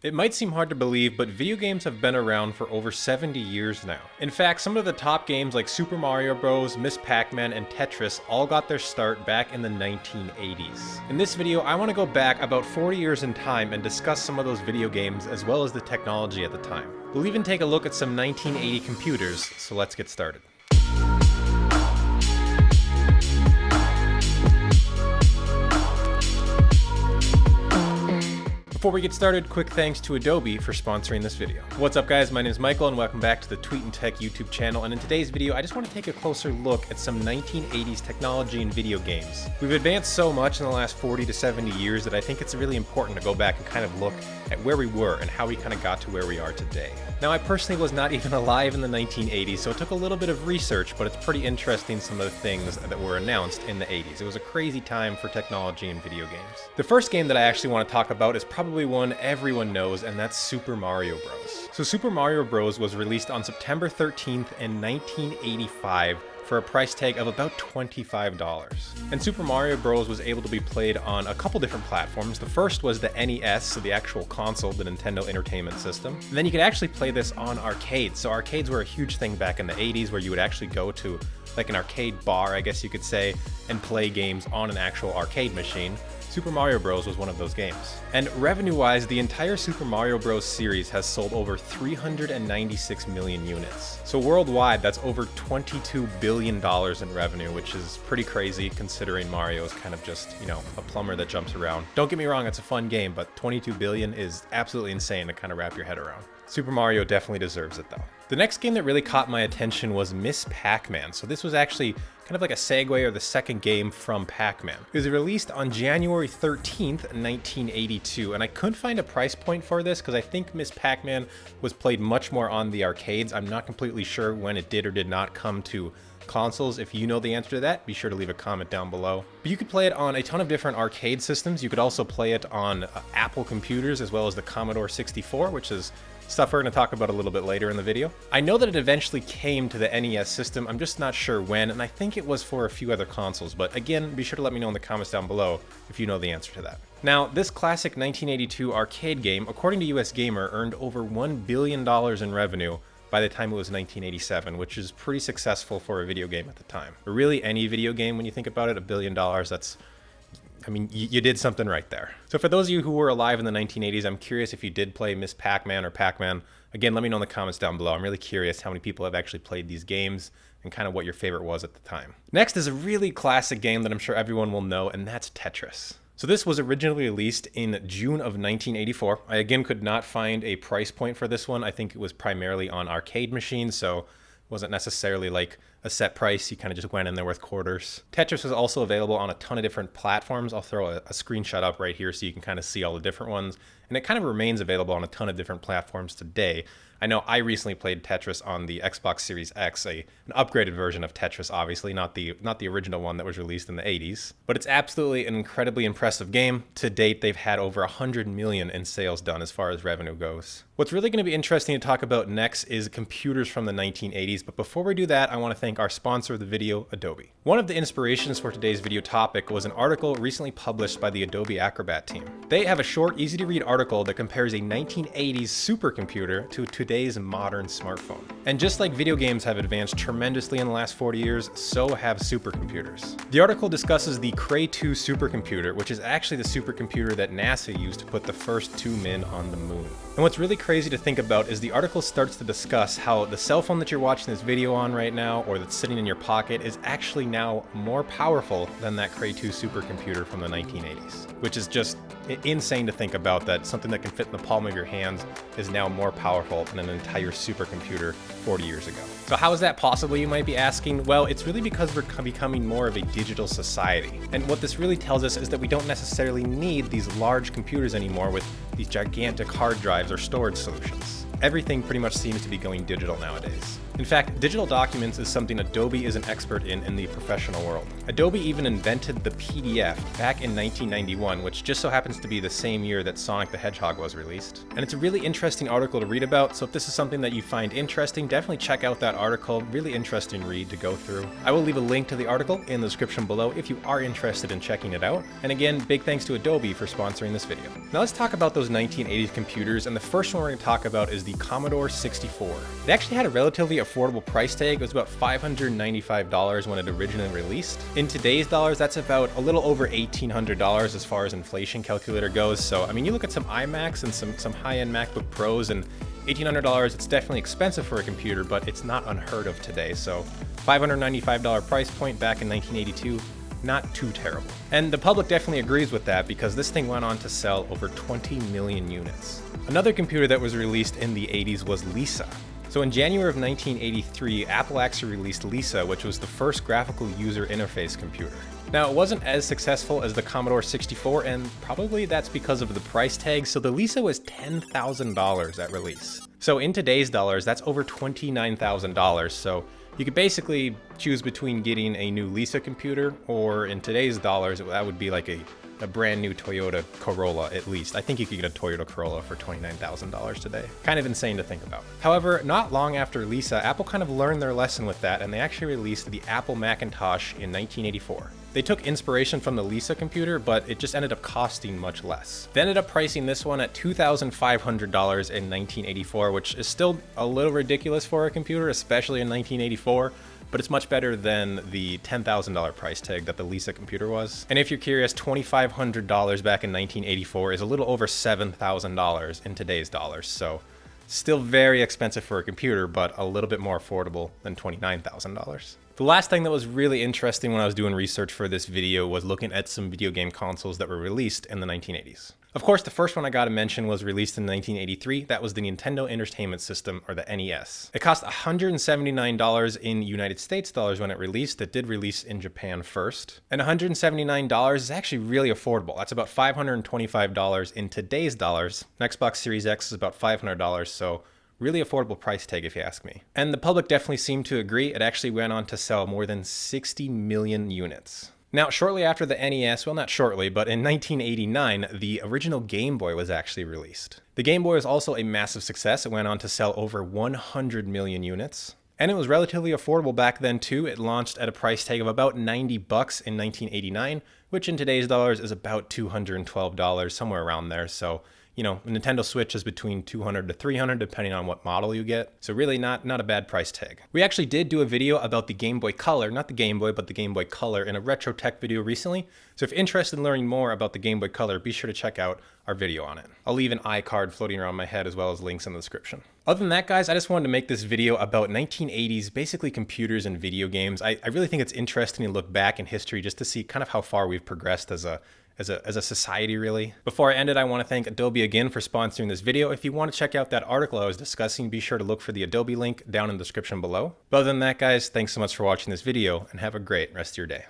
It might seem hard to believe, but video games have been around for over 70 years now. In fact, some of the top games like Super Mario Bros., Miss Pac-Man, and Tetris all got their start back in the 1980s. In this video, I want to go back about 40 years in time and discuss some of those video games as well as the technology at the time. We'll even take a look at some 1980 computers, so let's get started. Before we get started, quick thanks to Adobe for sponsoring this video. What's up guys, my name is Michael and welcome back to the Tweet and Tech YouTube channel, and in today's video I just want to take a closer look at some 1980s technology in video games. We've advanced so much in the last 40 to 70 years that I think it's really important to go back and kind of look at where we were and how we kind of got to where we are today. Now I personally was not even alive in the 1980s, so it took a little bit of research, but it's pretty interesting some of the things that were announced in the 80s. It was a crazy time for technology and video games. The first game that I actually want to talk about is probably one everyone knows, and that's Super Mario Bros. So Super Mario Bros. Was released on September 13th in 1985 for a price tag of about $25. And Super Mario Bros. Was able to be played on a couple different platforms. The first was the NES, so the actual console, the Nintendo Entertainment System. And then you could actually play this on arcades. So arcades were a huge thing back in the 80s where you would actually go to like an arcade bar, I guess you could say, and play games on an actual arcade machine. Super Mario Bros. Was one of those games. And revenue-wise, the entire Super Mario Bros. Series has sold over 396 million units. So worldwide, that's over $22 billion in revenue, which is pretty crazy considering Mario is kind of just, you know, a plumber that jumps around. Don't get me wrong, it's a fun game, but 22 billion is absolutely insane to kind of wrap your head around. Super Mario definitely deserves it though. The next game that really caught my attention was Miss Pac-Man. So this was actually kind of like a segue or the second game from Pac-Man. It was released on January 13th, 1982, and I couldn't find a price point for this because I think Miss Pac-Man was played much more on the arcades. I'm not completely sure when it did or did not come to consoles. If you know the answer to that, be sure to leave a comment down below. But you could play it on a ton of different arcade systems. You could also play it on Apple computers as well as the Commodore 64, which is stuff we're going to talk about a little bit later in the video. I know that it eventually came to the NES system, I'm just not sure when, and I think it was for a few other consoles, but again, be sure to let me know in the comments down below if you know the answer to that. Now, this classic 1982 arcade game, according to US Gamer, earned over $1 billion in revenue by the time it was 1987, which is pretty successful for a video game at the time. Or really any video game, when you think about it, $1 billion, that's, I mean, you did something right there. So for those of you who were alive in the 1980s, I'm curious if you did play Miss Pac-Man or Pac-Man. Again, let me know in the comments down below. I'm really curious how many people have actually played these games and kind of what your favorite was at the time. Next is a really classic game that I'm sure everyone will know, and that's Tetris. So this was originally released in June of 1984. I again could not find a price point for this one. I think it was primarily on arcade machines, so it wasn't necessarily like a set price. You kind of just went in there with quarters. Tetris was also available on a ton of different platforms. I'll throw a screenshot up right here so you can kind of see all the different ones. And it kind of remains available on a ton of different platforms today. I know I recently played Tetris on the Xbox Series X, an upgraded version of Tetris, obviously, not the original one that was released in the 80s. But it's absolutely an incredibly impressive game. To date, they've had over 100 million in sales done as far as revenue goes. What's really going to be interesting to talk about next is computers from the 1980s, but before we do that, I want to thank our sponsor of the video, Adobe. One of the inspirations for today's video topic was an article recently published by the Adobe Acrobat team. They have a short, easy-to-read article that compares a 1980s supercomputer to today's modern smartphone. And just like video games have advanced tremendously in the last 40 years, so have supercomputers. The article discusses the Cray 2 supercomputer, which is actually the supercomputer that NASA used to put the first 2 men on the moon. And what's really crazy to think about is the article starts to discuss how the cell phone that you're watching this video on right now, or that's sitting in your pocket, is actually now more powerful than that Cray 2 supercomputer from the 1980s. Which is just insane to think about, that something that can fit in the palm of your hands is now more powerful than an entire supercomputer 40 years ago. So how is that possible, you might be asking? Well, it's really because we're becoming more of a digital society. And what this really tells us is that we don't necessarily need these large computers anymore with these gigantic hard drives or storage solutions. Everything pretty much seems to be going digital nowadays. In fact, digital documents is something Adobe is an expert in the professional world. Adobe even invented the PDF back in 1991, which just so happens to be the same year that Sonic the Hedgehog was released. And it's a really interesting article to read about, so if this is something that you find interesting, definitely check out that article. Really interesting read to go through. I will leave a link to the article in the description below if you are interested in checking it out. And again, big thanks to Adobe for sponsoring this video. Now let's talk about those 1980s computers, and the first one we're going to talk about is the Commodore 64. It actually had a relatively affordable price tag. It was about $595 when it originally released. In today's dollars, that's about a little over $1,800 as far as inflation calculator goes. So, I mean, you look at some iMacs and some high-end MacBook Pros, and $1,800, it's definitely expensive for a computer, but it's not unheard of today. So $595 price point back in 1982, not too terrible. And the public definitely agrees with that because this thing went on to sell over 20 million units. Another computer that was released in the 80s was Lisa. So in January of 1983, Apple actually released Lisa, which was the first graphical user interface computer. Now, it wasn't as successful as the Commodore 64, and probably that's because of the price tag, so the Lisa was $10,000 at release. So in today's dollars, that's over $29,000, so you could basically choose between getting a new Lisa computer, or in today's dollars, that would be like a brand new Toyota Corolla at least. I think you could get a Toyota Corolla for $29,000 today. Kind of insane to think about. However, not long after Lisa, Apple kind of learned their lesson with that, and they actually released the Apple Macintosh in 1984. They took inspiration from the Lisa computer, but it just ended up costing much less. They ended up pricing this one at $2,500 in 1984, which is still a little ridiculous for a computer, especially in 1984. But it's much better than the $10,000 price tag that the Lisa computer was. And if you're curious, $2,500 back in 1984 is a little over $7,000 in today's dollars. So still very expensive for a computer, but a little bit more affordable than $29,000. The last thing that was really interesting when I was doing research for this video was looking at some video game consoles that were released in the 1980s. Of course, the first one I gotta mention was released in 1983. That was the Nintendo Entertainment System, or the NES. It cost $179 in United States dollars when it released. It did release in Japan first. And $179 is actually really affordable. That's about $525 in today's dollars. An Xbox Series X is about $500, so really affordable price tag if you ask me. And the public definitely seemed to agree. It actually went on to sell more than 60 million units. Now, shortly after the NES, well, not shortly, but in 1989, the original Game Boy was actually released. The Game Boy was also a massive success. It went on to sell over 100 million units. And it was relatively affordable back then too. It launched at a price tag of about $90 in 1989, which in today's dollars is about $212, somewhere around there. So, you know, the Nintendo Switch is between $200 to $300 depending on what model you get. So really not a bad price tag. We actually did do a video about the Game Boy Color, not the Game Boy, but the Game Boy Color in a retro tech video recently. So if you're interested in learning more about the Game Boy Color, be sure to check out our video on it. I'll leave an iCard floating around my head as well as links in the description. Other than that, guys, I just wanted to make this video about 1980s, basically computers and video games. I really think it's interesting to look back in history just to see kind of how far we've progressed as a society, really. Before I end it, I want to thank Adobe again for sponsoring this video. If you want to check out that article I was discussing, be sure to look for the Adobe link down in the description below. But other than that, guys, thanks so much for watching this video and have a great rest of your day.